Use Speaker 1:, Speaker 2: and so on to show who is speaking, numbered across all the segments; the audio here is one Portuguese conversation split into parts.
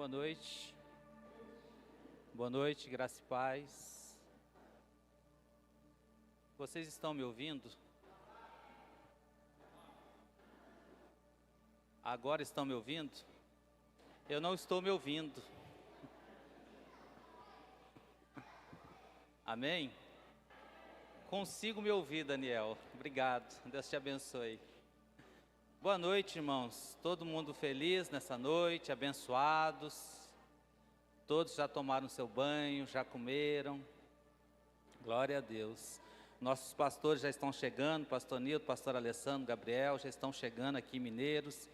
Speaker 1: Boa noite. Boa noite, graça e paz. Vocês estão me ouvindo? Agora estão me ouvindo? Eu não estou me ouvindo. Amém? Consigo me ouvir, Daniel. Obrigado. Deus te abençoe. Boa noite, irmãos. Todo mundo feliz nessa noite, abençoados. Todos já tomaram seu banho, já comeram. Glória a Deus. Nossos pastores já estão chegando, pastor Nilton, pastor Alessandro, Gabriel, já estão chegando aqui, mineiros.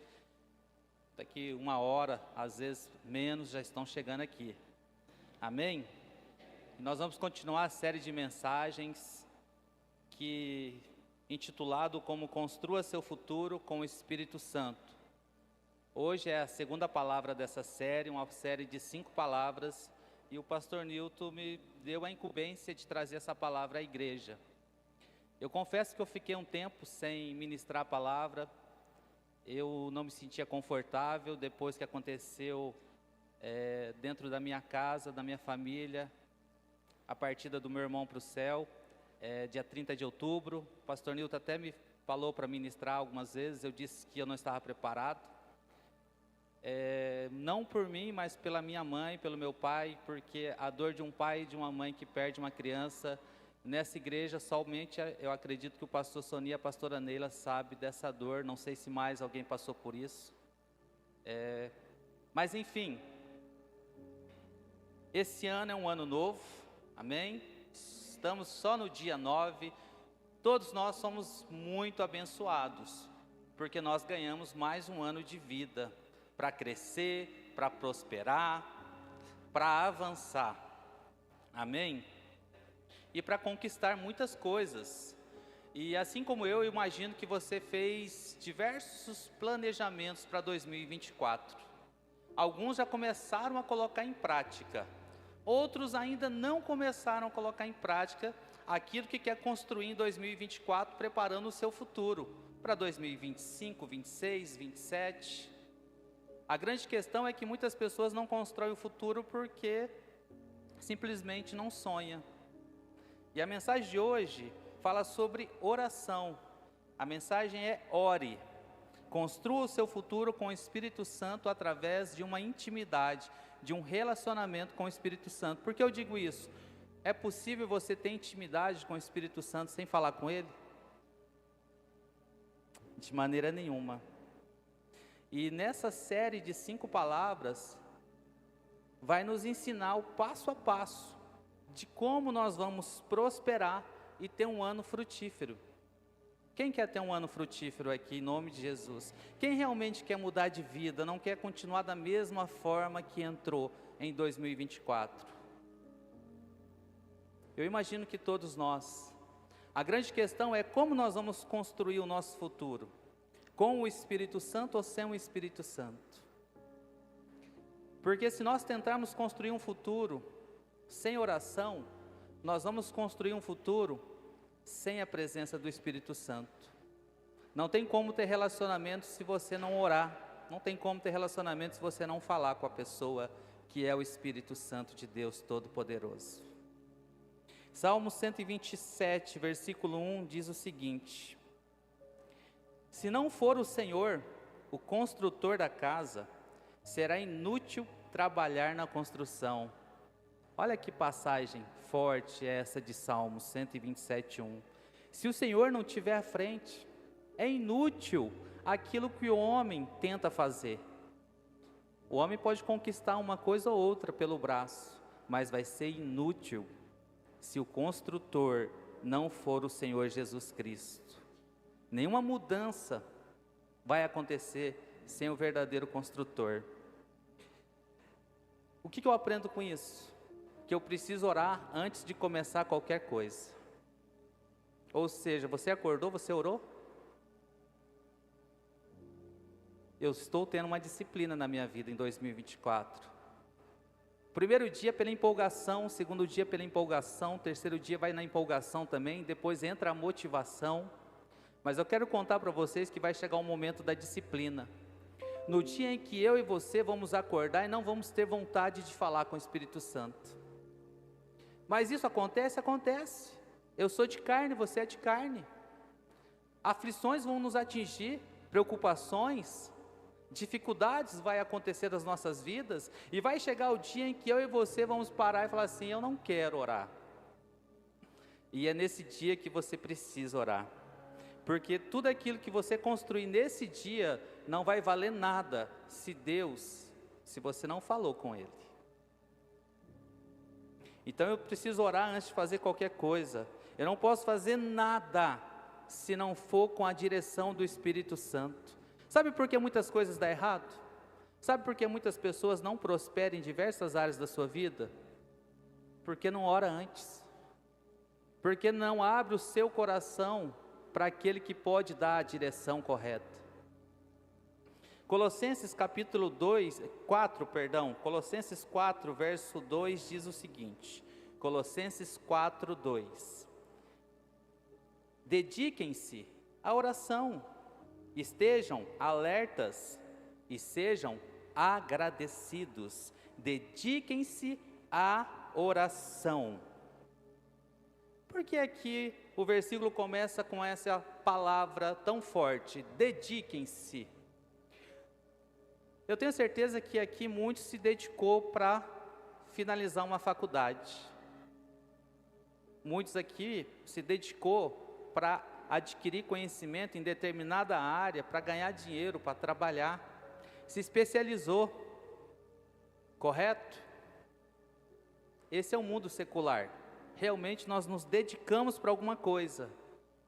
Speaker 1: Daqui uma hora, às vezes menos, já estão chegando aqui. Amém? E nós vamos continuar a série de mensagens intitulado como Construa Seu Futuro com o Espírito Santo. Hoje é a segunda palavra dessa série, uma série de 5 palavras, e o pastor Nilton me deu a incumbência de trazer essa palavra à igreja. Eu confesso que eu fiquei um tempo sem ministrar a palavra, eu não me sentia confortável depois que aconteceu dentro da minha casa, da minha família, a partida do meu irmão para o céu. Dia 30 de outubro, o pastor Nilton até me falou para ministrar algumas vezes, eu disse que eu não estava preparado, não por mim, mas pela minha mãe, pelo meu pai, porque a dor de um pai e de uma mãe que perde uma criança, nessa igreja somente eu acredito que o pastor Sonia e a pastora Neila sabe dessa dor, não sei se mais alguém passou por isso, mas enfim, esse ano é um ano novo, amém? Estamos só no dia 9, todos nós somos muito abençoados, porque nós ganhamos mais um ano de vida, para crescer, para prosperar, para avançar, amém? E para conquistar muitas coisas, e assim como eu imagino que você fez diversos planejamentos para 2024, alguns já começaram a colocar em prática, outros ainda não começaram a colocar em prática aquilo que quer construir em 2024, preparando o seu futuro para 2025, 26, 27. A grande questão é que muitas pessoas não constroem o futuro porque simplesmente não sonham. E a mensagem de hoje fala sobre oração. A mensagem é: ore. Construa o seu futuro com o Espírito Santo através de uma intimidade, de um relacionamento com o Espírito Santo. Por que eu digo isso? É possível você ter intimidade com o Espírito Santo sem falar com Ele? De maneira nenhuma. E nessa série de 5 palavras, vai nos ensinar o passo a passo de como nós vamos prosperar e ter um ano frutífero. Quem quer ter um ano frutífero aqui, em nome de Jesus? Quem realmente quer mudar de vida, não quer continuar da mesma forma que entrou em 2024? Eu imagino que todos nós. A grande questão é como nós vamos construir o nosso futuro. Com o Espírito Santo ou sem o Espírito Santo? Porque se nós tentarmos construir um futuro sem oração, nós vamos construir um futuro sem a presença do Espírito Santo. Não tem como ter relacionamento se você não orar. Não tem como ter relacionamento se você não falar com a pessoa que é o Espírito Santo de Deus Todo-Poderoso. Salmo 127, versículo 1 diz o seguinte: se não for o Senhor, o construtor da casa, será inútil trabalhar na construção. Olha que passagem forte essa de Salmo 127, 1. Se o Senhor não estiver à frente, é inútil aquilo que o homem tenta fazer. O homem pode conquistar uma coisa ou outra pelo braço, mas vai ser inútil se o construtor não for o Senhor Jesus Cristo. Nenhuma mudança vai acontecer sem o verdadeiro construtor. O que eu aprendo com isso? Que eu preciso orar antes de começar qualquer coisa. Ou seja, você acordou, você orou? Eu estou tendo uma disciplina na minha vida em 2024. Primeiro dia pela empolgação, segundo dia pela empolgação, terceiro dia vai na empolgação também, depois entra a motivação. Mas eu quero contar para vocês que vai chegar um momento da disciplina. no dia em que eu e você vamos acordar e não vamos ter vontade de falar com o Espírito Santo. Mas isso acontece? Acontece. Eu sou de carne, você é de carne. Aflições vão nos atingir, preocupações, dificuldades vai acontecer nas nossas vidas, e vai chegar o dia em que eu e você vamos parar e falar assim: eu não quero orar. E é nesse dia que você precisa orar, porque tudo aquilo que você construir nesse dia não vai valer nada se você não falou com Ele. Então eu preciso orar antes de fazer qualquer coisa. Eu não posso fazer nada se não for com a direção do Espírito Santo. Sabe por que muitas coisas dão errado? Sabe por que muitas pessoas não prosperam em diversas áreas da sua vida? Porque não ora antes. Porque não abre o seu coração para aquele que pode dar a direção correta. Colossenses 4, verso 2 diz o seguinte, Colossenses 4, 2. Dediquem-se à oração, estejam alertas e sejam agradecidos. Dediquem-se à oração. Por que aqui o versículo começa com essa palavra tão forte? Dediquem-se. Eu tenho certeza que aqui muitos se dedicou para finalizar uma faculdade. Muitos aqui se dedicou para adquirir conhecimento em determinada área, para ganhar dinheiro, para trabalhar. Se especializou. Correto? Esse é o mundo secular. Realmente nós nos dedicamos para alguma coisa,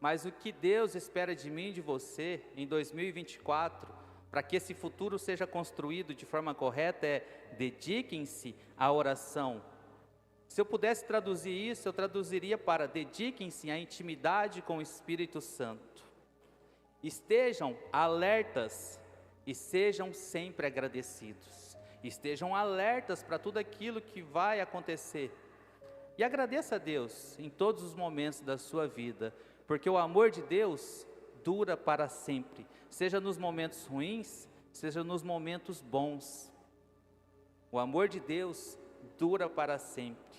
Speaker 1: mas o que Deus espera de mim e de você em 2024, para que esse futuro seja construído de forma correta, é: dediquem-se à oração. Se eu pudesse traduzir isso, eu traduziria para: dediquem-se à intimidade com o Espírito Santo. Estejam alertas e sejam sempre agradecidos. Estejam alertas para tudo aquilo que vai acontecer. E agradeça a Deus em todos os momentos da sua vida, porque o amor de Deus dura para sempre, seja nos momentos ruins, seja nos momentos bons. O amor de Deus dura para sempre.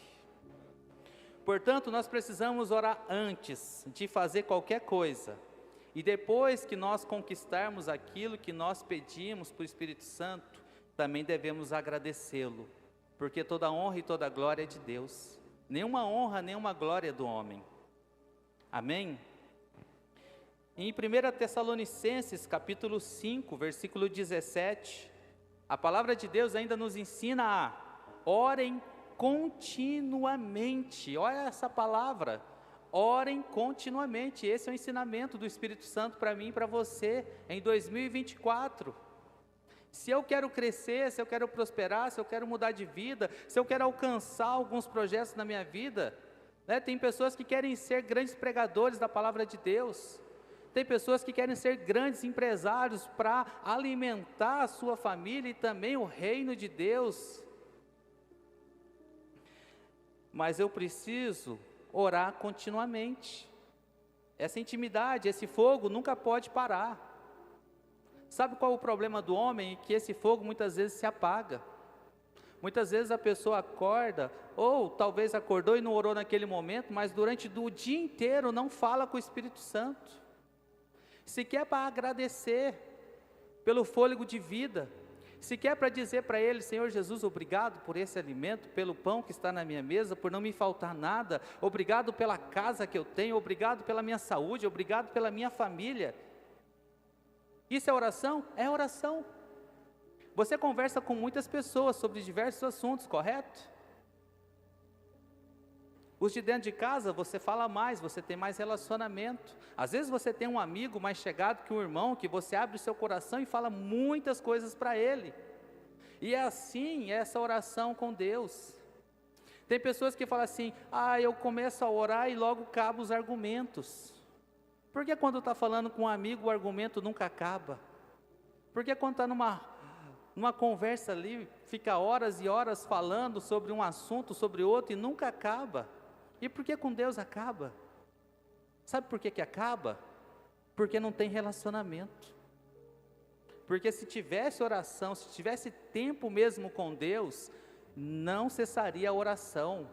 Speaker 1: Portanto, nós precisamos orar antes de fazer qualquer coisa, e depois que nós conquistarmos aquilo que nós pedimos para o Espírito Santo, também devemos agradecê-lo, porque toda honra e toda glória é de Deus. Nenhuma honra, nenhuma glória do homem. Amém? Em 1 Tessalonicenses, capítulo 5, versículo 17, a palavra de Deus ainda nos ensina a orem continuamente. Olha essa palavra, orem continuamente. Esse é o ensinamento do Espírito Santo para mim e para você em 2024. Se eu quero crescer, se eu quero prosperar, se eu quero mudar de vida, se eu quero alcançar alguns projetos na minha vida, né? Tem pessoas que querem ser grandes pregadores da palavra de Deus, tem pessoas que querem ser grandes empresários para alimentar a sua família e também o reino de Deus. Mas eu preciso orar continuamente. Essa intimidade, esse fogo nunca pode parar. Sabe qual é o problema do homem? Que esse fogo muitas vezes se apaga. Muitas vezes a pessoa acorda, ou talvez acordou e não orou naquele momento, mas durante o dia inteiro não fala com o Espírito Santo. Se quer para agradecer pelo fôlego de vida, se quer para dizer para Ele: Senhor Jesus, obrigado por esse alimento, pelo pão que está na minha mesa, por não me faltar nada, obrigado pela casa que eu tenho, obrigado pela minha saúde, obrigado pela minha família. Isso é oração? É oração. Você conversa com muitas pessoas sobre diversos assuntos, correto? Os de dentro de casa, você fala mais, você tem mais relacionamento. Às vezes você tem um amigo mais chegado que um irmão, que você abre o seu coração e fala muitas coisas para ele. E é assim, essa oração com Deus. Tem pessoas que falam assim: eu começo a orar e logo acabam os argumentos. Porque quando está falando com um amigo, o argumento nunca acaba? Porque quando está numa conversa ali, fica horas e horas falando sobre um assunto, sobre outro, e nunca acaba? E por que com Deus acaba? Sabe por que acaba? Porque não tem relacionamento. Porque se tivesse oração, se tivesse tempo mesmo com Deus, não cessaria a oração.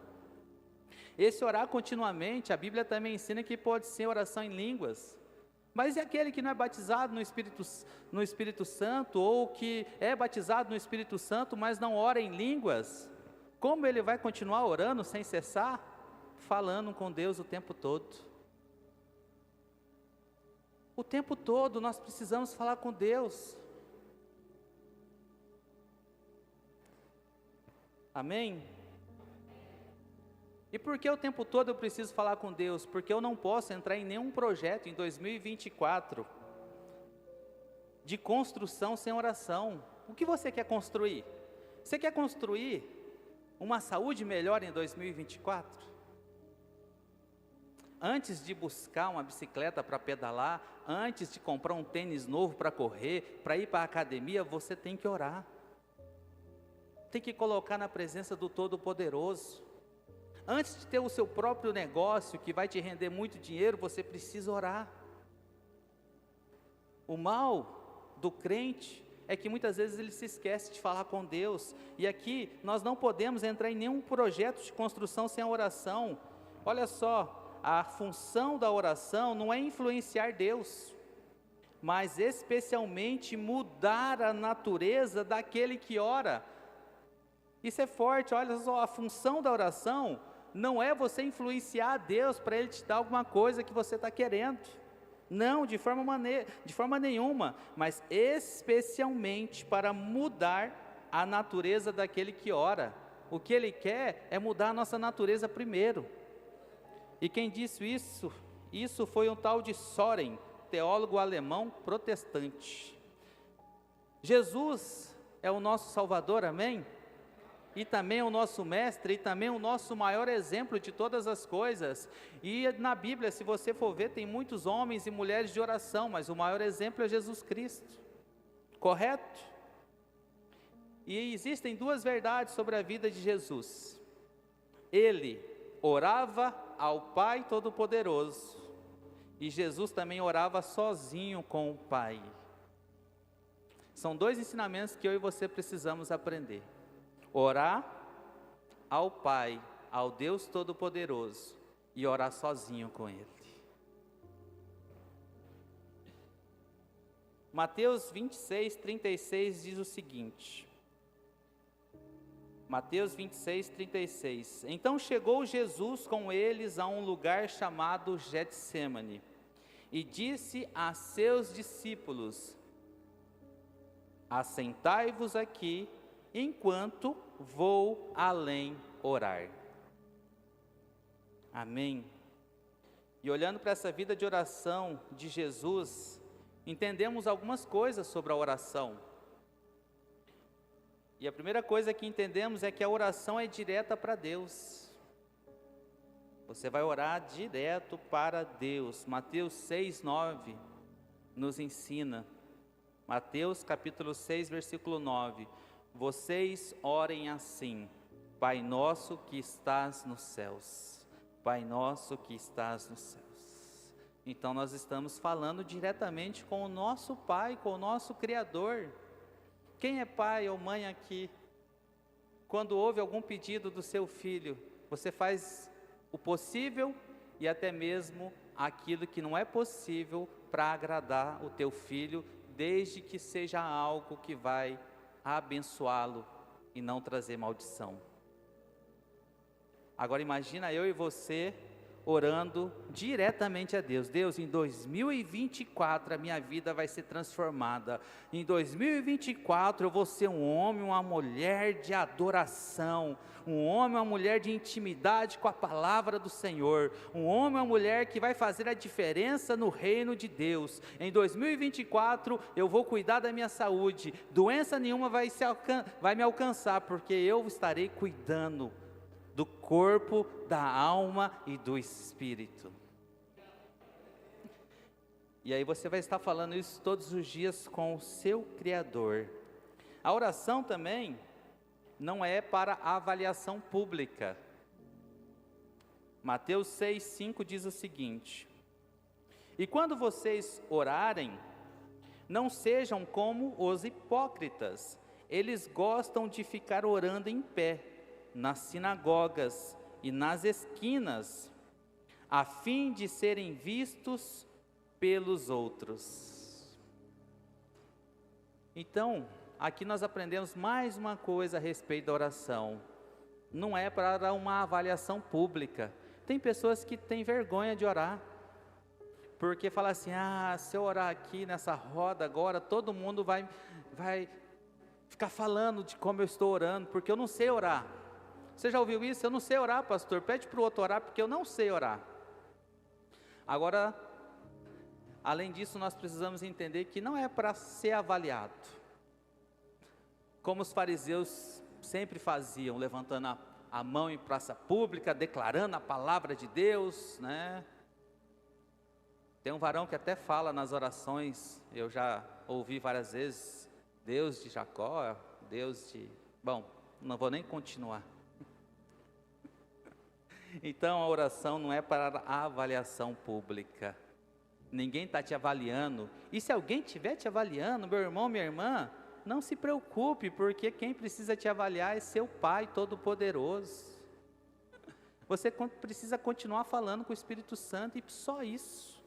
Speaker 1: Esse orar continuamente, a Bíblia também ensina que pode ser oração em línguas. Mas e aquele que não é batizado no Espírito Santo, ou que é batizado no Espírito Santo, mas não ora em línguas? Como ele vai continuar orando sem cessar? Falando com Deus o tempo todo. O tempo todo nós precisamos falar com Deus. Amém? E por que o tempo todo eu preciso falar com Deus? Porque eu não posso entrar em nenhum projeto em 2024 de construção sem oração. O que você quer construir? Você quer construir uma saúde melhor em 2024? Antes de buscar uma bicicleta para pedalar, antes de comprar um tênis novo para correr, para ir para a academia, você tem que orar. Tem que colocar na presença do Todo-Poderoso. Antes de ter o seu próprio negócio, que vai te render muito dinheiro, você precisa orar. O mal do crente é que muitas vezes ele se esquece de falar com Deus. E aqui nós não podemos entrar em nenhum projeto de construção sem a oração. Olha só, a função da oração não é influenciar Deus, mas especialmente mudar a natureza daquele que ora. Isso é forte, olha só, a função da oração não é você influenciar a Deus para Ele te dar alguma coisa que você está querendo. Não, de forma nenhuma, mas especialmente para mudar a natureza daquele que ora. O que Ele quer é mudar a nossa natureza primeiro. E quem disse isso foi um tal de Soren, teólogo alemão protestante. Jesus é o nosso Salvador, amém? E também o nosso mestre, e também o nosso maior exemplo de todas as coisas. E na Bíblia, se você for ver, tem muitos homens e mulheres de oração, mas o maior exemplo é Jesus Cristo, correto? E existem duas verdades sobre a vida de Jesus. Ele orava ao Pai Todo-Poderoso, e Jesus também orava sozinho com o Pai. São dois ensinamentos que eu e você precisamos aprender. Orar ao Pai, ao Deus Todo-Poderoso, e orar sozinho com Ele. Mateus 26, 36 diz o seguinte. Mateus 26, 36. Então chegou Jesus com eles a um lugar chamado Getsêmani, e disse a seus discípulos: assentai-vos aqui, enquanto vou além orar. Amém. E olhando para essa vida de oração de Jesus, entendemos algumas coisas sobre a oração. E a primeira coisa que entendemos é que a oração é direta para Deus. Você vai orar direto para Deus. Mateus 6, 9 nos ensina. Mateus capítulo 6, versículo 9. Vocês orem assim: Pai nosso que estás nos céus. Pai nosso que estás nos céus. Então nós estamos falando diretamente com o nosso Pai, com o nosso Criador. Quem é pai ou mãe aqui? Quando houve algum pedido do seu filho, você faz o possível e até mesmo aquilo que não é possível para agradar o teu filho, desde que seja algo que vai abençoá-lo e não trazer maldição. Agora imagina eu e você orando diretamente a Deus. Deus, em 2024 a minha vida vai ser transformada. Em 2024 eu vou ser um homem, uma mulher de adoração. Um homem, uma mulher de intimidade com a palavra do Senhor. Um homem, uma mulher que vai fazer a diferença no reino de Deus. Em 2024 eu vou cuidar da minha saúde. Doença nenhuma vai me alcançar, porque eu estarei cuidando do corpo, da alma e do espírito. E aí você vai estar falando isso todos os dias com o seu Criador. A oração também não é para avaliação pública. Mateus 6, 5 diz o seguinte: e quando vocês orarem, Não sejam como os hipócritas. Eles gostam de ficar orando em pé, nas sinagogas e nas esquinas, a fim de serem vistos pelos outros. Então, aqui nós aprendemos mais uma coisa a respeito da oração. Não é para uma avaliação pública. Tem pessoas que têm vergonha de orar, porque fala assim: se eu orar aqui nessa roda agora, todo mundo vai ficar falando de como eu estou orando, porque eu não sei orar. Você já ouviu isso? Eu não sei orar, pastor. Pede para o outro orar, porque eu não sei orar. Agora, além disso, nós precisamos entender que não é para ser avaliado, como os fariseus sempre faziam, levantando a mão em praça pública, declarando a palavra de Deus, né? Tem um varão que até fala nas orações, eu já ouvi várias vezes: Deus de Jacó, Deus de... Bom, não vou nem continuar. Então a oração não é para a avaliação pública. Ninguém está te avaliando. E se alguém estiver te avaliando, meu irmão, minha irmã, não se preocupe, porque quem precisa te avaliar é seu Pai Todo-Poderoso. Você precisa continuar falando com o Espírito Santo e só isso.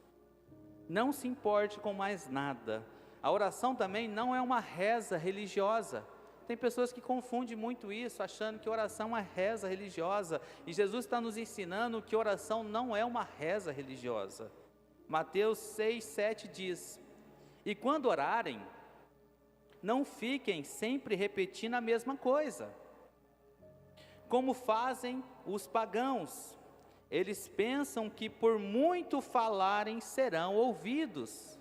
Speaker 1: Não se importe com mais nada. A oração também não é uma reza religiosa. Tem pessoas que confundem muito isso, achando que oração é uma reza religiosa. E Jesus está nos ensinando que oração não é uma reza religiosa. Mateus 6:7 diz: e quando orarem, não fiquem sempre repetindo a mesma coisa, como fazem os pagãos. Eles pensam que por muito falarem serão ouvidos.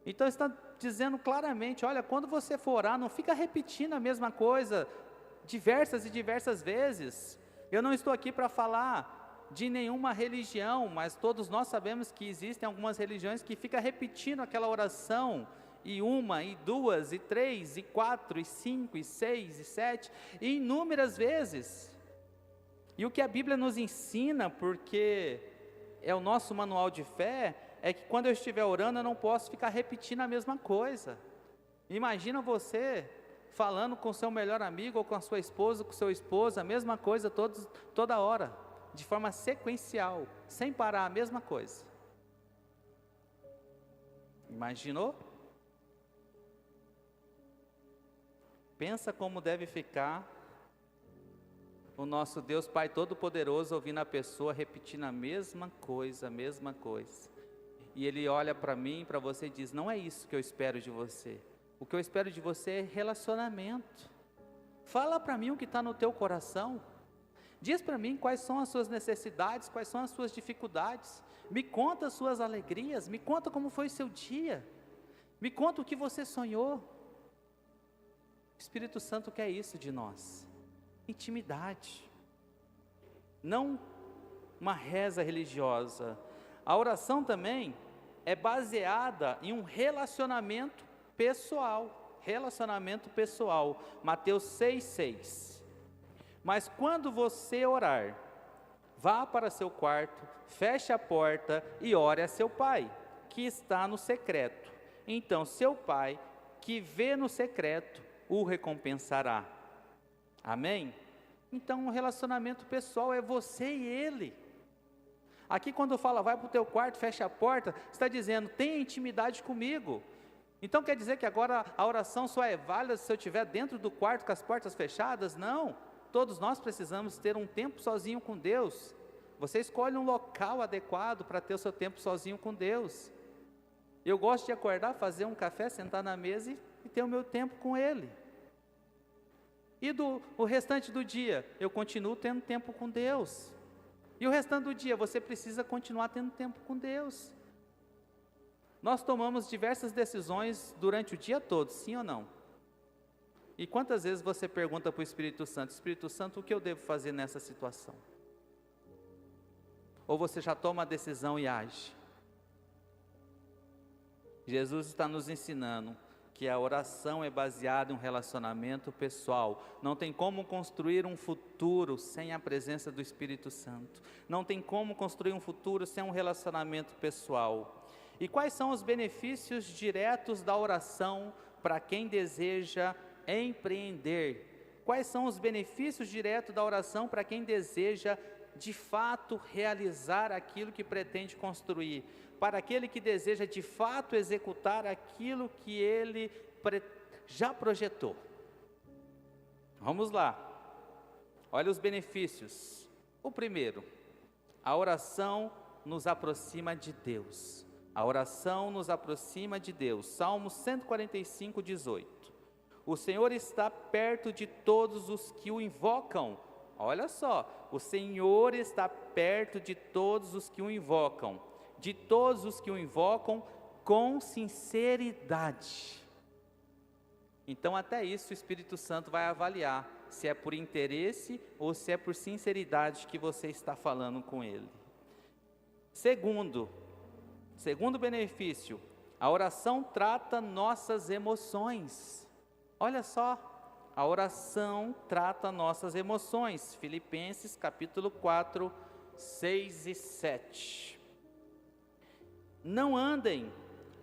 Speaker 1: Então está dizendo claramente: olha, quando você for orar, não fica repetindo a mesma coisa diversas e diversas vezes. Eu não estou aqui para falar de nenhuma religião, mas todos nós sabemos que existem algumas religiões que ficam repetindo aquela oração, e uma, e duas, e três, e quatro, e cinco, e seis, e sete, e inúmeras vezes. E o que a Bíblia nos ensina, porque é o nosso manual de fé, é que quando eu estiver orando, eu não posso ficar repetindo a mesma coisa. Imagina você falando com o seu melhor amigo, ou com a sua esposa, com o seu esposo, a mesma coisa toda hora, de forma sequencial, sem parar, a mesma coisa. Imaginou? Pensa como deve ficar o nosso Deus Pai Todo-Poderoso ouvindo a pessoa repetindo a mesma coisa, e Ele olha para mim e para você e diz: não é isso que eu espero de você. O que eu espero de você é relacionamento. Fala para mim o que está no teu coração. Diz para mim quais são as suas necessidades, quais são as suas dificuldades. Me conta as suas alegrias, me conta como foi o seu dia, me conta o que você sonhou. O Espírito Santo quer isso de nós: intimidade, não uma reza religiosa. A oração também é baseada em um relacionamento pessoal. Mateus 6:6. Mas quando você orar, vá para seu quarto, feche a porta e ore a seu pai, que está no secreto. Então seu pai, que vê no secreto, o recompensará. Amém? Então o relacionamento pessoal é você e ele. Aqui quando fala vai para o teu quarto, fecha a porta, está dizendo: tenha intimidade comigo. Então quer dizer que agora a oração só é válida se eu estiver dentro do quarto com as portas fechadas? Não, todos nós precisamos ter um tempo sozinho com Deus. Você escolhe um local adequado para ter o seu tempo sozinho com Deus. Eu gosto de acordar, fazer um café, sentar na mesa e ter o meu tempo com Ele. E o restante do dia, eu continuo tendo tempo com Deus. E o restante do dia, você precisa continuar tendo tempo com Deus. Nós tomamos diversas decisões durante o dia todo, sim ou não? E quantas vezes você pergunta para o Espírito Santo: Espírito Santo, o que eu devo fazer nessa situação? Ou você já toma a decisão e age? Jesus está nos ensinando que a oração é baseada em um relacionamento pessoal. Não tem como construir um futuro sem a presença do Espírito Santo. Não tem como construir um futuro sem um relacionamento pessoal. E quais são os benefícios diretos da oração para quem deseja empreender? Quais são os benefícios diretos da oração para quem deseja de fato realizar aquilo que pretende construir? Para aquele que deseja de fato executar aquilo que ele já projetou. Vamos lá. Olha os benefícios. O primeiro, a oração nos aproxima de Deus. A oração nos aproxima de Deus. Salmo 145, 18. O Senhor está perto de todos os que o invocam. Olha só, o Senhor está perto de todos os que o invocam. De todos os que o invocam com sinceridade. Então até isso o Espírito Santo vai avaliar, se é por interesse ou se é por sinceridade que você está falando com Ele. Segundo benefício, a oração trata nossas emoções. Olha só, a oração trata nossas emoções. Filipenses capítulo 4, 6 e 7. Não andem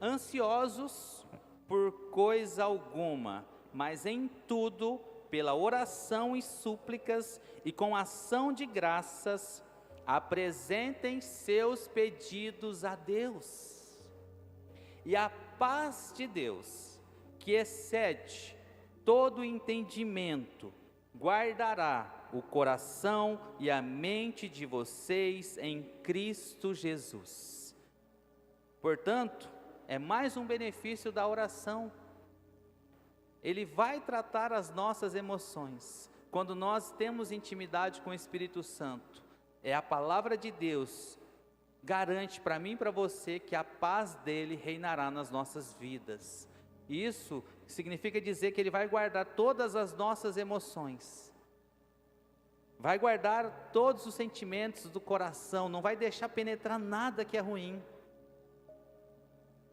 Speaker 1: ansiosos por coisa alguma, mas em tudo, pela oração e súplicas e com ação de graças, apresentem seus pedidos a Deus. E a paz de Deus, que excede todo entendimento, guardará o coração e a mente de vocês em Cristo Jesus. Portanto, é mais um benefício da oração. Ele vai tratar as nossas emoções. Quando nós temos intimidade com o Espírito Santo, é a palavra de Deus garante para mim e para você que a paz dele reinará nas nossas vidas. Isso significa dizer que ele vai guardar todas as nossas emoções, vai guardar todos os sentimentos do coração, não vai deixar penetrar nada que é ruim.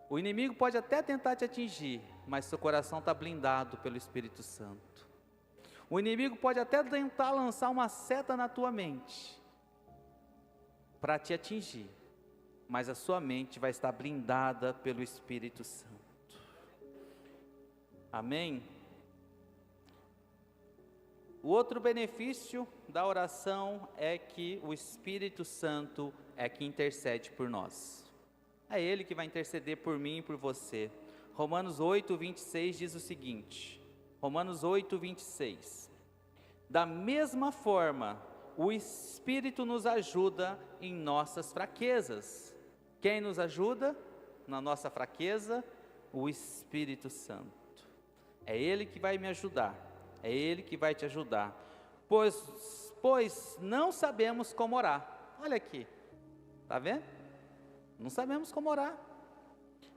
Speaker 1: O inimigo pode até tentar te atingir, mas seu coração está blindado pelo Espírito Santo. O inimigo pode até tentar lançar uma seta na tua mente para te atingir, mas a sua mente vai estar blindada pelo Espírito Santo. Amém? O outro benefício da oração é que o Espírito Santo é que intercede por nós. É Ele que vai interceder por mim e por você. Romanos 8, 26 diz o seguinte, Romanos 8, 26. Da mesma forma, o Espírito nos ajuda em nossas fraquezas. Quem nos ajuda na nossa fraqueza? O Espírito Santo. É Ele que vai me ajudar, é Ele que vai te ajudar. Pois não sabemos como orar. Olha aqui, está vendo? Não sabemos como orar.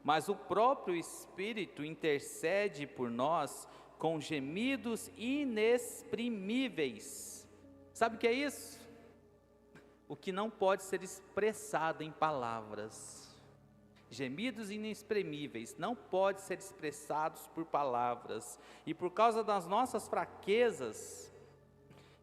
Speaker 1: Mas o próprio Espírito intercede por nós com gemidos inexprimíveis. Sabe o que é isso? O que não pode ser expressado em palavras. Gemidos inexprimíveis, não pode ser expressados por palavras. E por causa das nossas fraquezas,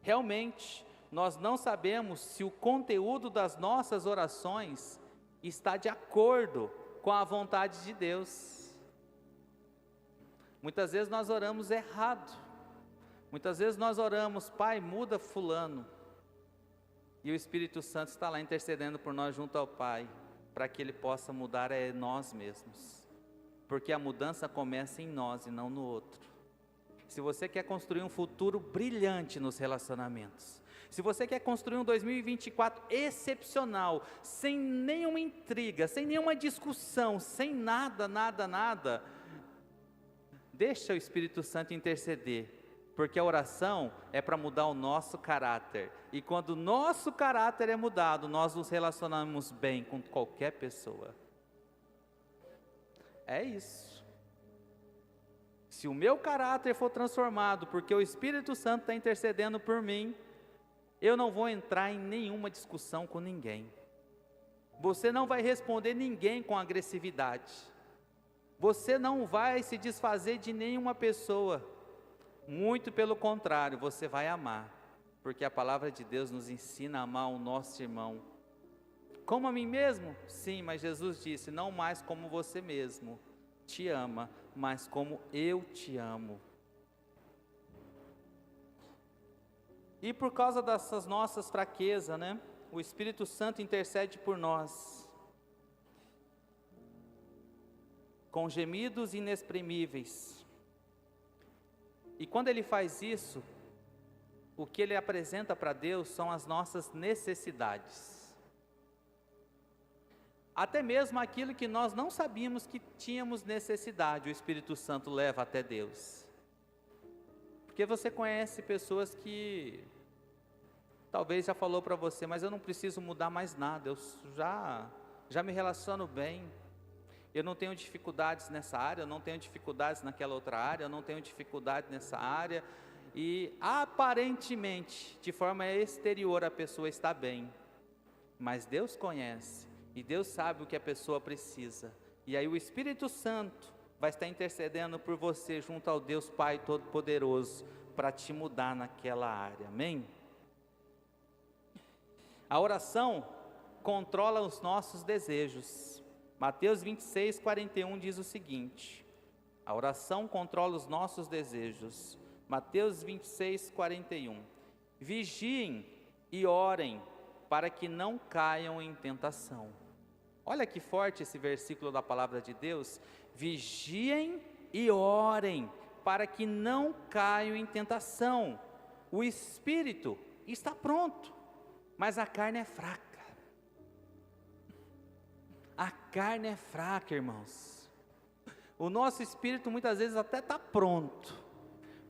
Speaker 1: realmente, nós não sabemos se o conteúdo das nossas orações está de acordo com a vontade de Deus. Muitas vezes nós oramos errado. Muitas vezes nós oramos, Pai, muda fulano. E o Espírito Santo está lá intercedendo por nós junto ao Pai, para que Ele possa mudar nós mesmos. Porque a mudança começa em nós e não no outro. Se você quer construir um futuro brilhante nos relacionamentos, se você quer construir um 2024 excepcional, sem nenhuma intriga, sem nenhuma discussão, sem nada, deixa o Espírito Santo interceder, porque a oração é para mudar o nosso caráter, e quando o nosso caráter é mudado, nós nos relacionamos bem com qualquer pessoa. É isso. Se o meu caráter for transformado, porque o Espírito Santo está intercedendo por mim, eu não vou entrar em nenhuma discussão com ninguém. Você não vai responder ninguém com agressividade. Você não vai se desfazer de nenhuma pessoa. Muito pelo contrário, você vai amar. Porque a palavra de Deus nos ensina a amar o nosso irmão Como a mim mesmo? Sim, mas Jesus disse, não mais como você mesmo te ama, mas como eu te amo. E por causa dessas nossas fraquezas, né? O Espírito Santo intercede por nós, com gemidos inexprimíveis. E quando Ele faz isso, o que Ele apresenta para Deus são as nossas necessidades. Até mesmo aquilo que nós não sabíamos que tínhamos necessidade, o Espírito Santo leva até Deus. Porque você conhece pessoas que talvez já falou para você, mas eu não preciso mudar mais nada, eu já me relaciono bem, eu não tenho dificuldades nessa área, eu não tenho dificuldades naquela outra área, eu não tenho dificuldade nessa área, e aparentemente, de forma exterior, a pessoa está bem, mas Deus conhece, e Deus sabe o que a pessoa precisa, e aí o Espírito Santo vai estar intercedendo por você junto ao Deus Pai Todo-Poderoso, para te mudar naquela área, amém? A oração controla os nossos desejos. Mateus 26, 41 diz o seguinte, a oração controla os nossos desejos. Mateus 26, 41, vigiem e orem, para que não caiam em tentação. Olha que forte esse versículo da palavra de Deus, vigiem e orem, para que não caiam em tentação. O espírito está pronto, mas a carne é fraca. A carne é fraca, irmãos. O nosso espírito muitas vezes até está pronto,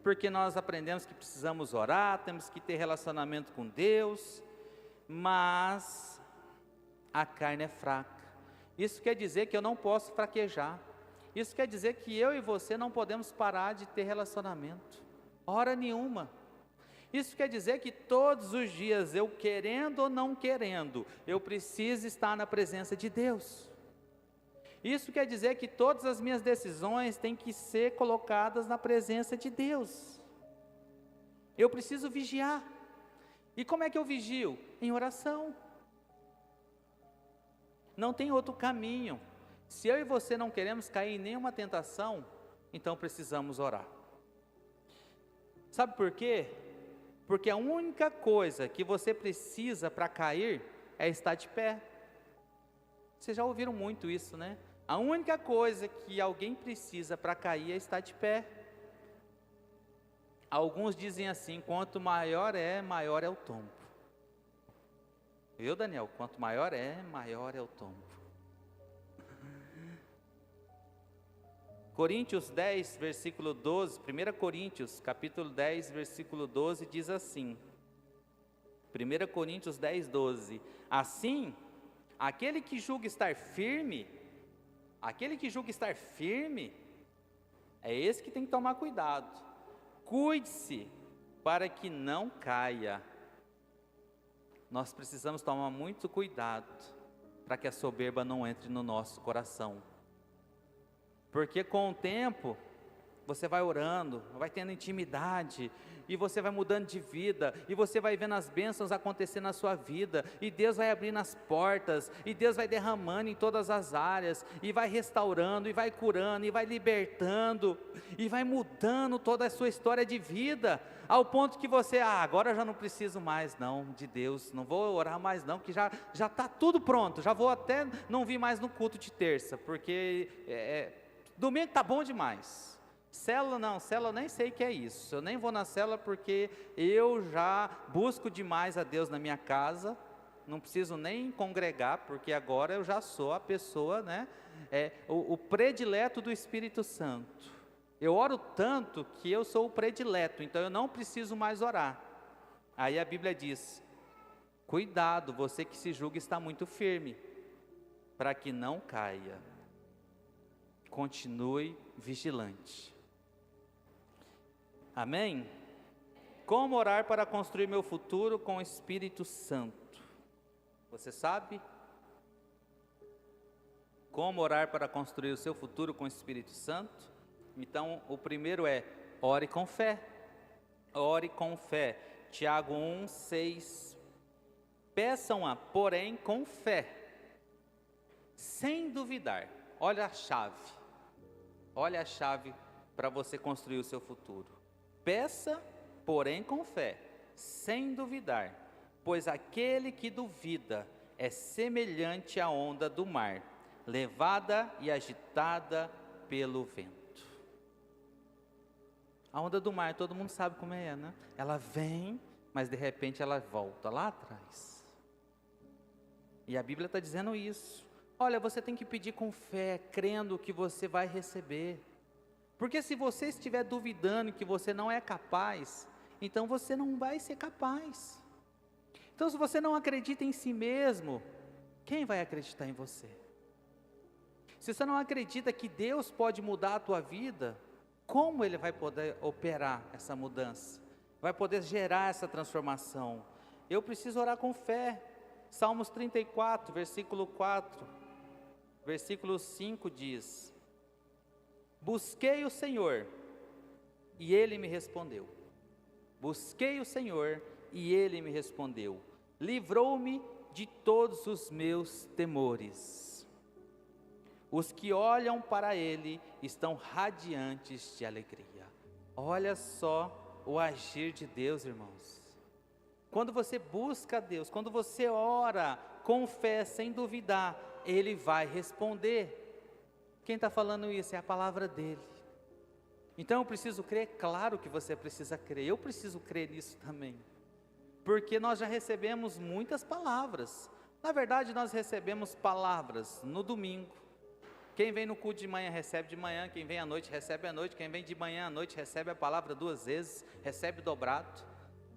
Speaker 1: porque nós aprendemos que precisamos orar, temos que ter relacionamento com Deus, mas a carne é fraca. Isso quer dizer que eu não posso fraquejar. Isso quer dizer que eu e você não podemos parar de ter relacionamento, hora nenhuma. Isso quer dizer que todos os dias, eu querendo ou não querendo, eu preciso estar na presença de Deus. Isso quer dizer que todas as minhas decisões têm que ser colocadas na presença de Deus. Eu preciso vigiar. E como é que eu vigio? Em oração. Não tem outro caminho. Se eu e você não queremos cair em nenhuma tentação, então precisamos orar. Sabe por quê? Porque a única coisa que você precisa para cair é estar de pé. Vocês já ouviram muito isso, né? A única coisa que alguém precisa para cair é estar de pé. Alguns dizem assim, quanto maior é o tombo. Viu, Daniel? Quanto maior é o tombo. Coríntios 10, versículo 12, 1 Coríntios, capítulo 10, versículo 12, diz assim, 1 Coríntios 10, 12, assim, aquele que julga estar firme, é esse que tem que tomar cuidado, cuide-se para que não caia. Nós precisamos tomar muito cuidado, para que a soberba não entre no nosso coração. Porque com o tempo, você vai orando, vai tendo intimidade, e você vai mudando de vida, e você vai vendo as bênçãos acontecer na sua vida, e Deus vai abrindo as portas, e Deus vai derramando em todas as áreas, e vai restaurando, e vai curando, e vai libertando, e vai mudando toda a sua história de vida, ao ponto que você, agora eu já não preciso mais não, de Deus, não vou orar mais não, que já está tudo pronto, já vou até não vir mais no culto de terça, porque domingo está bom demais. Célula não, célula eu nem sei o que é isso, eu nem vou na célula porque eu já busco demais a Deus na minha casa, não preciso nem congregar, porque agora eu já sou a pessoa, né, o predileto do Espírito Santo. Eu oro tanto que eu sou o predileto, então eu não preciso mais orar. Aí a Bíblia diz, cuidado, você que se julga está muito firme, para que não caia. Continue vigilante. Amém? Como orar para construir meu futuro com o Espírito Santo? Você sabe? Como orar para construir o seu futuro com o Espírito Santo? Então, o primeiro é, ore com fé. Ore com fé. Tiago 1, 6. Peçam-a, porém, com fé, sem duvidar. Olha a chave para você construir o seu futuro. Peça, porém com fé, sem duvidar, pois aquele que duvida é semelhante à onda do mar, levada e agitada pelo vento. A onda do mar, todo mundo sabe como é, né? Ela vem, mas de repente ela volta lá atrás. E a Bíblia está dizendo isso. Olha, você tem que pedir com fé, crendo que você vai receber. Porque se você estiver duvidando que você não é capaz, então você não vai ser capaz. Então, se você não acredita em si mesmo, quem vai acreditar em você? Se você não acredita que Deus pode mudar a tua vida, como Ele vai poder operar essa mudança? Vai poder gerar essa transformação? Eu preciso orar com fé. Salmos 34, versículo 4, versículo 5 diz: busquei o Senhor, e Ele me respondeu. Busquei o Senhor, e Ele me respondeu. Livrou-me de todos os meus temores. Os que olham para Ele estão radiantes de alegria. Olha só o agir de Deus, irmãos. Quando você busca Deus, quando você ora com fé, sem duvidar, Ele vai responder. Quem está falando isso? É a palavra dEle. Então eu preciso crer? Claro que você precisa crer, eu preciso crer nisso também. Porque nós já recebemos muitas palavras. Na verdade, nós recebemos palavras no domingo. Quem vem no culto de manhã recebe de manhã, quem vem à noite recebe à noite, quem vem de manhã à noite recebe a palavra 2 vezes, recebe dobrado.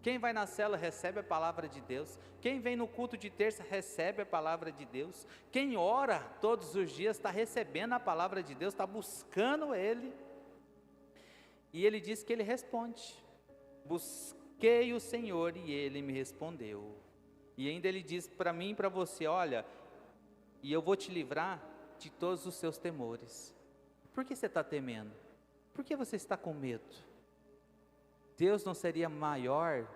Speaker 1: Quem vai na célula recebe a palavra de Deus. Quem vem no culto de terça recebe a palavra de Deus. Quem ora todos os dias está recebendo a palavra de Deus, está buscando Ele. E Ele diz que Ele responde. Busquei o Senhor e Ele me respondeu. E ainda Ele diz para mim e para você: olha, e eu vou te livrar de todos os seus temores. Por que você está temendo? Por que você está com medo? Deus não seria maior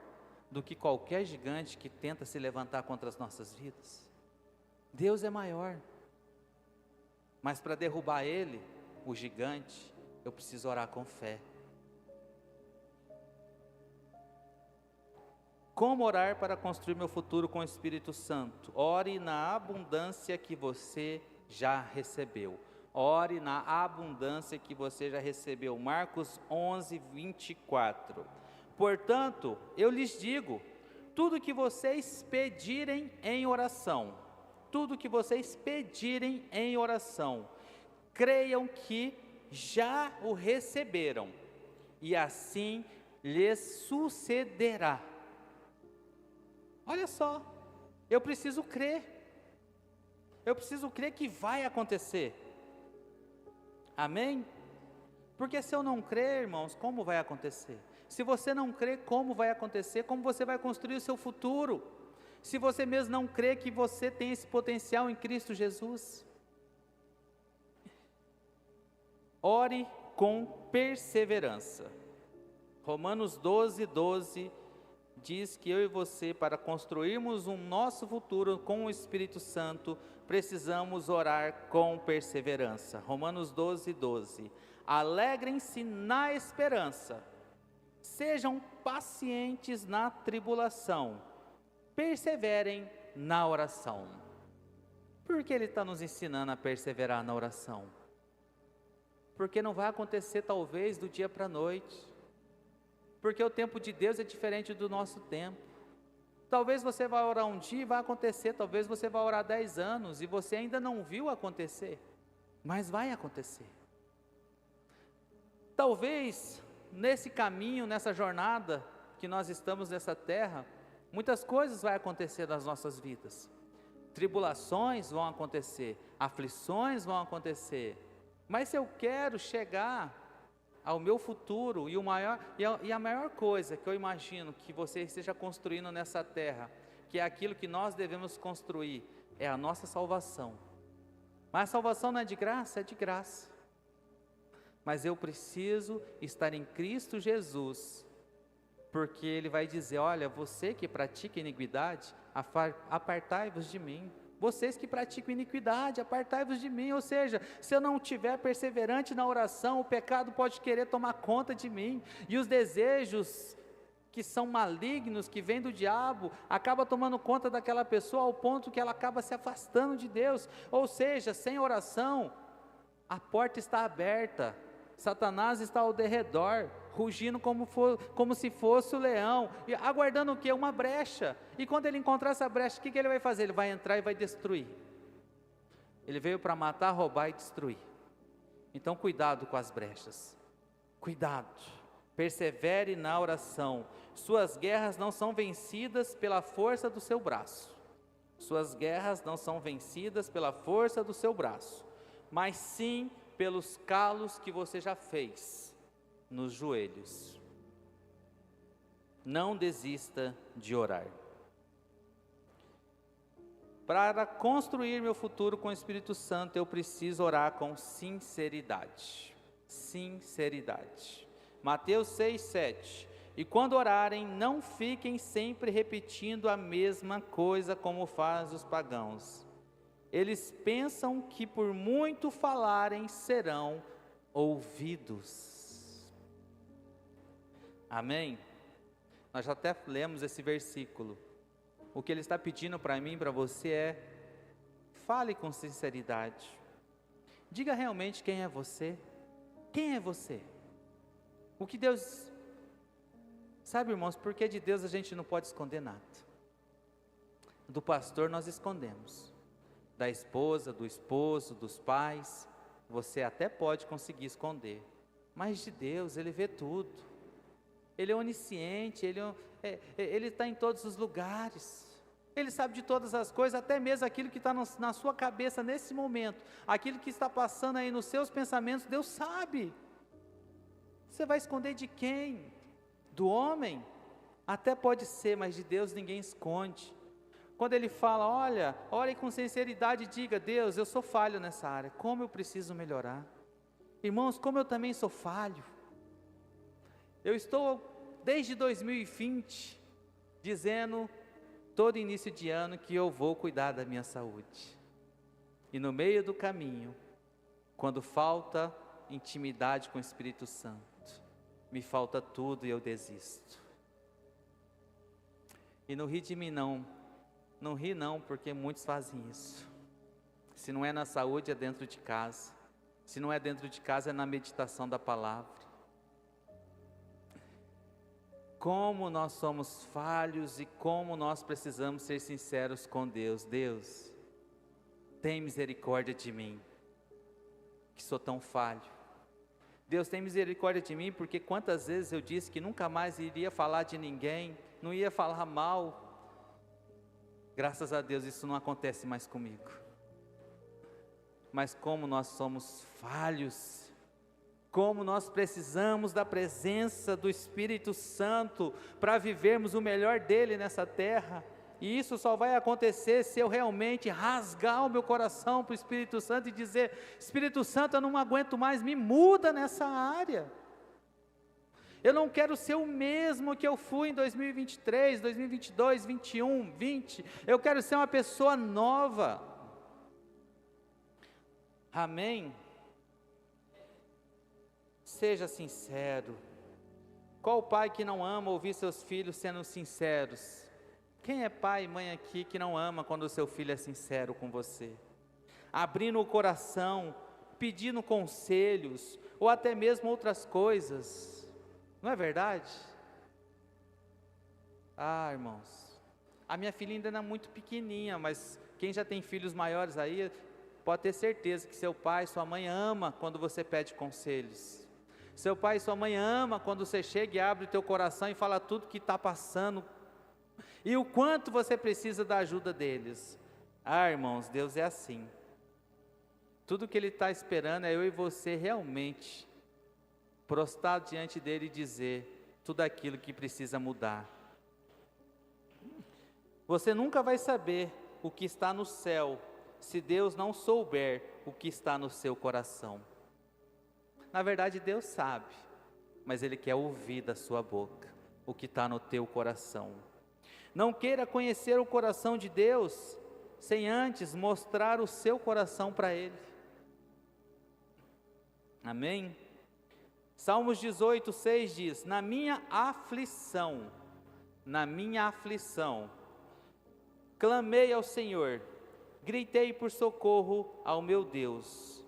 Speaker 1: do que qualquer gigante que tenta se levantar contra as nossas vidas? Deus é maior. Mas para derrubar Ele, o gigante, eu preciso orar com fé. Como orar para construir meu futuro com o Espírito Santo? Ore na abundância que você já recebeu. Ore na abundância que você já recebeu. Marcos 11, 24. Portanto, eu lhes digo, tudo que vocês pedirem em oração, creiam que já o receberam, e assim lhes sucederá. Olha só, eu preciso crer que vai acontecer. Amém? Porque se eu não crer, irmãos, como vai acontecer? Se você não crê, como vai acontecer? Como você vai construir o seu futuro? Se você mesmo não crê que você tem esse potencial em Cristo Jesus. Ore com perseverança. Romanos 12, 12 diz que eu e você, para construirmos um nosso futuro com o Espírito Santo, precisamos orar com perseverança. Romanos 12, 12. Alegrem-se na esperança, sejam pacientes na tribulação, perseverem na oração. Por que Ele está nos ensinando a perseverar na oração? Porque não vai acontecer talvez do dia para a noite. Porque o tempo de Deus é diferente do nosso tempo. Talvez você vá orar um dia e vai acontecer, talvez você vá orar 10 anos e você ainda não viu acontecer, mas vai acontecer. Talvez nesse caminho, nessa jornada que nós estamos nessa terra, muitas coisas vão acontecer nas nossas vidas. Tribulações vão acontecer, aflições vão acontecer, mas se eu quero chegar ao meu futuro, e a maior coisa que eu imagino que você esteja construindo nessa terra, que é aquilo que nós devemos construir, é a nossa salvação. Mas a salvação não é de graça? É de graça. Mas eu preciso estar em Cristo Jesus, porque Ele vai dizer: olha, você que pratica iniquidade, apartai-vos de mim. Vocês que praticam iniquidade, apartai-vos de mim. Ou seja, se eu não estiver perseverante na oração, o pecado pode querer tomar conta de mim, e os desejos que são malignos, que vêm do diabo, acaba tomando conta daquela pessoa, ao ponto que ela acaba se afastando de Deus. Ou seja, sem oração, a porta está aberta, Satanás está ao derredor, rugindo como se fosse o leão, e aguardando o quê? Uma brecha. E quando ele encontrar essa brecha, o que ele vai fazer? Ele vai entrar e vai destruir. Ele veio para matar, roubar e destruir. Então cuidado com as brechas, cuidado, persevere na oração. Suas guerras não são vencidas pela força do seu braço, suas guerras não são vencidas pela força do seu braço, mas sim pelos calos que você já fez nos joelhos. Não desista de orar. Para construir meu futuro com o Espírito Santo, eu preciso orar com sinceridade. Sinceridade. Mateus 6:7. E quando orarem, não fiquem sempre repetindo a mesma coisa como fazem os pagãos. Eles pensam que por muito falarem serão ouvidos. Amém? Nós já até lemos esse versículo. O que ele está pedindo para mim e para você é: fale com sinceridade. Diga realmente quem é você. Quem é você? O que Deus... Sabe, irmãos, porque de Deus a gente não pode esconder nada. Do pastor nós escondemos. Da esposa, do esposo, dos pais, você até pode conseguir esconder. Mas de Deus, Ele vê tudo. Ele é onisciente, Ele está em todos os lugares. Ele sabe de todas as coisas, até mesmo aquilo que está na sua cabeça nesse momento. Aquilo que está passando aí nos seus pensamentos, Deus sabe. Você vai esconder de quem? Do homem? Até pode ser, mas de Deus ninguém esconde. Quando ele fala, olha, ore com sinceridade e diga: Deus, eu sou falho nessa área, como eu preciso melhorar. Irmãos, como eu também sou falho. Eu estou desde 2020 dizendo todo início de ano que eu vou cuidar da minha saúde. E no meio do caminho, quando falta intimidade com o Espírito Santo, me falta tudo e eu desisto. E não ri de mim não ri não, porque muitos fazem isso. Se não é na saúde, é dentro de casa. Se não é dentro de casa, é na meditação da palavra. Como nós somos falhos e como nós precisamos ser sinceros com Deus. Deus, tem misericórdia de mim, que sou tão falho. Deus, tem misericórdia de mim, porque quantas vezes eu disse que nunca mais iria falar de ninguém, não ia falar mal. Graças a Deus isso não acontece mais comigo. Mas como nós somos falhos, como nós precisamos da presença do Espírito Santo para vivermos o melhor dele nessa terra. E isso só vai acontecer se eu realmente rasgar o meu coração para o Espírito Santo e dizer: Espírito Santo, eu não aguento mais, me muda nessa área. Eu não quero ser o mesmo que eu fui em 2023, 2022, 21, 20. Eu quero ser uma pessoa nova. Amém? Seja sincero. Qual pai que não ama ouvir seus filhos sendo sinceros? Quem é pai e mãe aqui que não ama quando o seu filho é sincero com você? Abrindo o coração, pedindo conselhos, ou até mesmo outras coisas. Não é verdade? Ah, irmãos, a minha filha ainda é muito pequenininha, mas quem já tem filhos maiores aí, pode ter certeza que seu pai e sua mãe ama quando você pede conselhos. Seu pai e sua mãe ama quando você chega e abre o teu coração e fala tudo que está passando, e o quanto você precisa da ajuda deles. Ah, irmãos, Deus é assim. Tudo que Ele está esperando é eu e você realmente prostrar diante dEle e dizer tudo aquilo que precisa mudar. Você nunca vai saber o que está no céu se Deus não souber o que está no seu coração. Na verdade, Deus sabe, mas Ele quer ouvir da sua boca o que está no teu coração. Não queira conhecer o coração de Deus sem antes mostrar o seu coração para Ele. Amém? Salmos 18, 6 diz: na minha aflição, clamei ao Senhor, gritei por socorro ao meu Deus.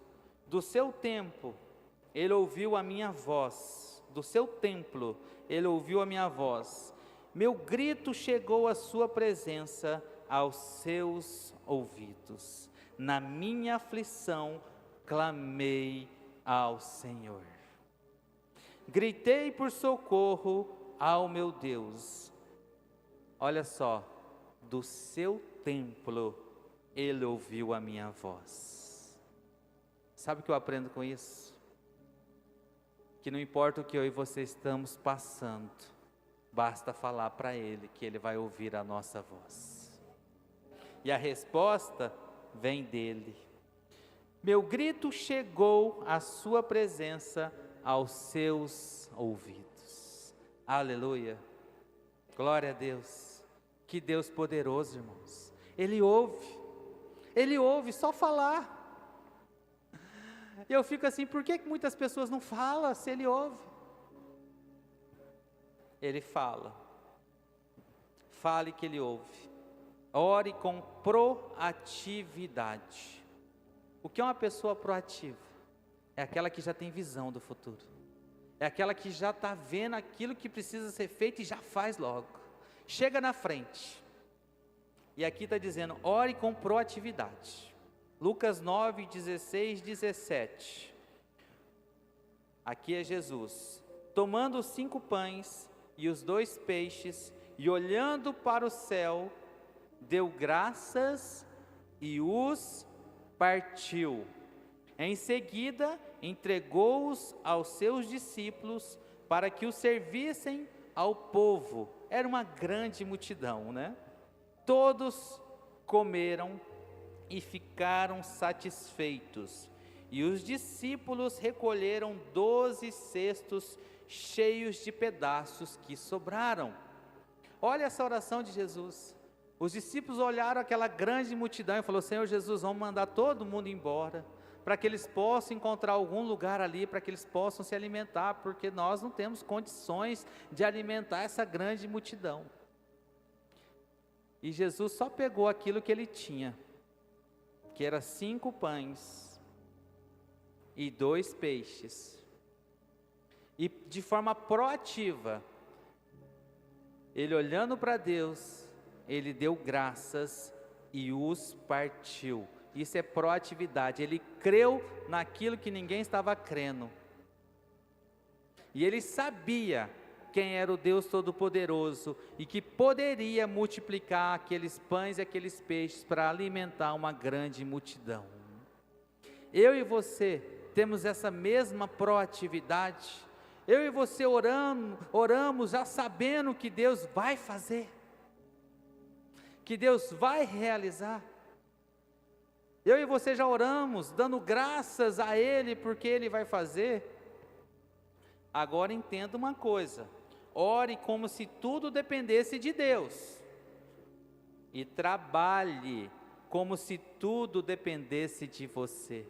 Speaker 1: Do seu templo, Ele ouviu a minha voz. Do seu templo, Ele ouviu a minha voz. Meu grito chegou à sua presença, aos seus ouvidos. Na minha aflição, clamei ao Senhor. Gritei por socorro ao meu Deus. Olha só, do seu templo, Ele ouviu a minha voz. Sabe o que eu aprendo com isso? Que não importa o que eu e você estamos passando, basta falar para Ele que Ele vai ouvir a nossa voz. E a resposta vem dEle. Meu grito chegou à sua presença, aos seus ouvidos. Aleluia. Glória a Deus. Que Deus poderoso, irmãos. Ele ouve, só falar. E eu fico assim, por que muitas pessoas não falam se Ele ouve? Ele fala. Fale que Ele ouve. Ore com proatividade. O que é uma pessoa proativa? É aquela que já tem visão do futuro. É aquela que já está vendo aquilo que precisa ser feito e já faz logo. Chega na frente. E aqui está dizendo, ore com proatividade. Lucas 9, 16, 17. Aqui é Jesus. Tomando os 5 pães e os 2 peixes, e olhando para o céu, deu graças e os partiu. Em seguida, entregou-os aos seus discípulos para que os servissem ao povo. Era uma grande multidão, né? Todos comeram e ficaram satisfeitos. E os discípulos recolheram 12 cestos cheios de pedaços que sobraram. Olha essa oração de Jesus. Os discípulos olharam aquela grande multidão e falaram: Senhor Jesus, vamos mandar todo mundo embora, para que eles possam encontrar algum lugar ali, para que eles possam se alimentar, porque nós não temos condições de alimentar essa grande multidão. E Jesus só pegou aquilo que ele tinha, que era 5 pães e 2 peixes, e de forma proativa, ele olhando para Deus, ele deu graças e os partiu. Isso é proatividade. Ele creu naquilo que ninguém estava crendo. E ele sabia quem era o Deus Todo-Poderoso e que poderia multiplicar aqueles pães e aqueles peixes para alimentar uma grande multidão. Eu e você temos essa mesma proatividade. Eu e você oramos já sabendo que Deus vai fazer, que Deus vai realizar. Eu e você já oramos, dando graças a Ele, porque Ele vai fazer. Agora entenda uma coisa, ore como se tudo dependesse de Deus, e trabalhe como se tudo dependesse de você.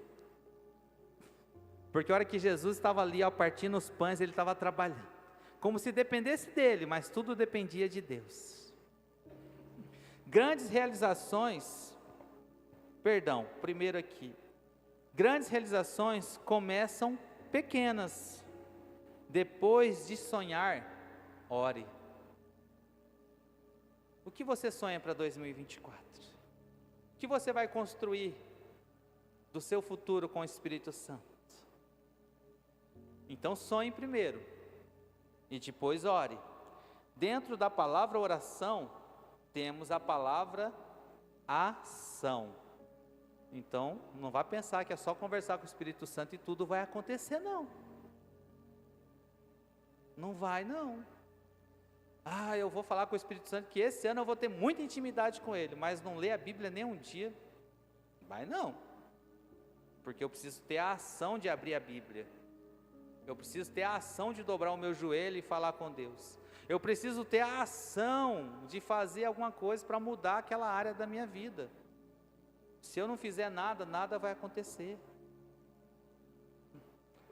Speaker 1: Porque a hora que Jesus estava ali, ao partindo os pães, Ele estava trabalhando, como se dependesse dEle, mas tudo dependia de Deus. Grandes realizações, primeiro aqui, grandes realizações começam pequenas. Depois de sonhar, ore. O que você sonha para 2024? O que você vai construir do seu futuro com o Espírito Santo? Então sonhe primeiro e depois ore. Dentro da palavra oração, temos a palavra ação. Então, não vá pensar que é só conversar com o Espírito Santo e tudo vai acontecer, não. Não vai, não. Eu vou falar com o Espírito Santo que esse ano eu vou ter muita intimidade com Ele, mas não lê a Bíblia nem um dia. Vai não. Porque eu preciso ter a ação de abrir a Bíblia. Eu preciso ter a ação de dobrar o meu joelho e falar com Deus. Eu preciso ter a ação de fazer alguma coisa para mudar aquela área da minha vida. Se eu não fizer nada, nada vai acontecer.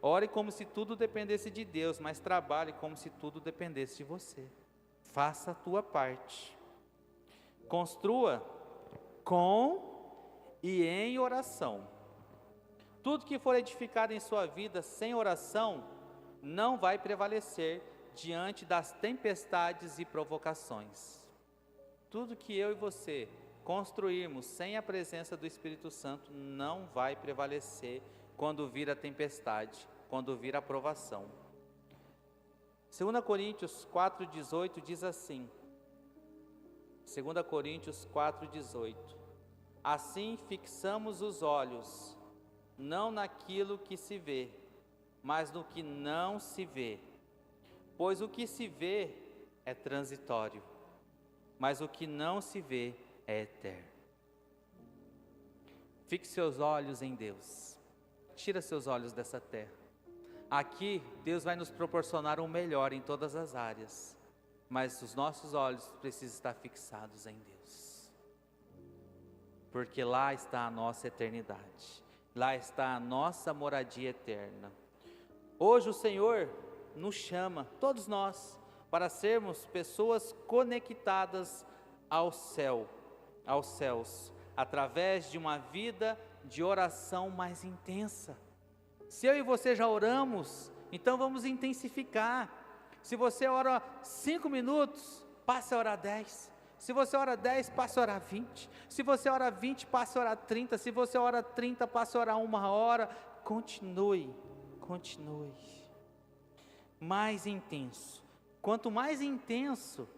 Speaker 1: Ore como se tudo dependesse de Deus, mas trabalhe como se tudo dependesse de você. Faça a tua parte. Construa com e em oração. Tudo que for edificado em sua vida sem oração, não vai prevalecer diante das tempestades e provocações. Tudo que eu e você construirmos sem a presença do Espírito Santo, não vai prevalecer quando vir a tempestade, quando vir a provação. 2 Coríntios 4,18 diz assim, 2 Coríntios 4,18: assim fixamos os olhos, não naquilo que se vê, mas no que não se vê, pois o que se vê é transitório, mas o que não se vê é eterno. Fixe seus olhos em Deus, tira seus olhos dessa terra. Aqui Deus vai nos proporcionar o melhor em todas as áreas, mas os nossos olhos precisam estar fixados em Deus, porque lá está a nossa eternidade, lá está a nossa moradia eterna. Hoje o Senhor nos chama, todos nós, para sermos pessoas conectadas ao céu, aos céus, através de uma vida de oração mais intensa. Se eu e você já oramos, então vamos intensificar. Se você ora 5 minutos, passe a orar 10. Se você ora 10, passe a orar 20. Se você ora 20, passe a orar 30. Se você ora 30, passe a orar 1 hora. Continue. Mais intenso. Quanto mais intenso,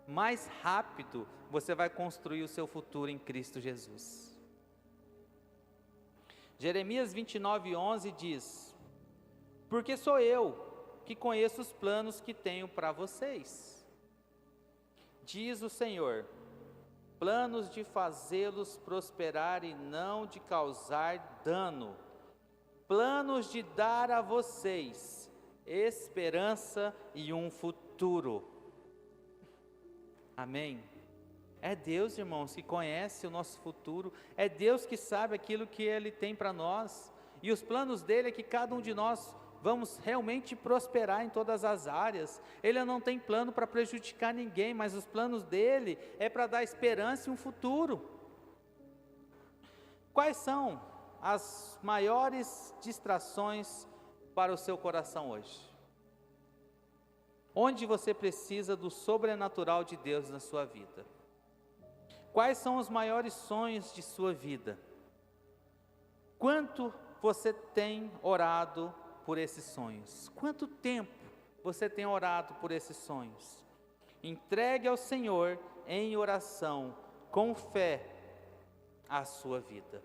Speaker 1: mais rápido você vai construir o seu futuro em Cristo Jesus. Jeremias 29:11 diz: porque sou eu que conheço os planos que tenho para vocês, diz o Senhor, planos de fazê-los prosperar e não de causar dano, planos de dar a vocês esperança e um futuro. Amém? É Deus, irmãos, que conhece o nosso futuro, é Deus que sabe aquilo que Ele tem para nós, e os planos dEle é que cada um de nós vamos realmente prosperar em todas as áreas. Ele não tem plano para prejudicar ninguém, mas os planos dEle é para dar esperança e um futuro. Quais são as maiores distrações para o seu coração hoje? Onde você precisa do sobrenatural de Deus na sua vida? Quais são os maiores sonhos de sua vida? Quanto você tem orado por esses sonhos? Quanto tempo você tem orado por esses sonhos? Entregue ao Senhor em oração, com fé, a sua vida.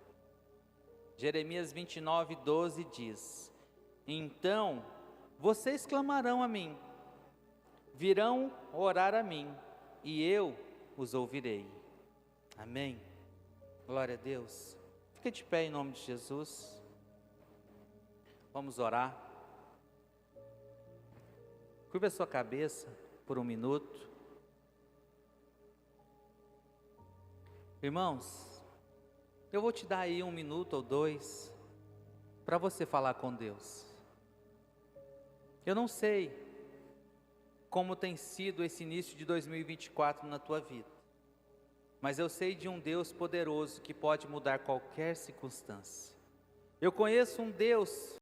Speaker 1: Jeremias 29:12 diz: então vocês clamarão a mim, virão orar a mim, e eu os ouvirei. Amém? Glória a Deus. Fica de pé em nome de Jesus. Vamos orar. Curva a sua cabeça por 1 minuto. Irmãos, eu vou te dar aí 1 minuto ou 2 para você falar com Deus. Eu não sei como tem sido esse início de 2024 na tua vida, mas eu sei de um Deus poderoso que pode mudar qualquer circunstância. Eu conheço um Deus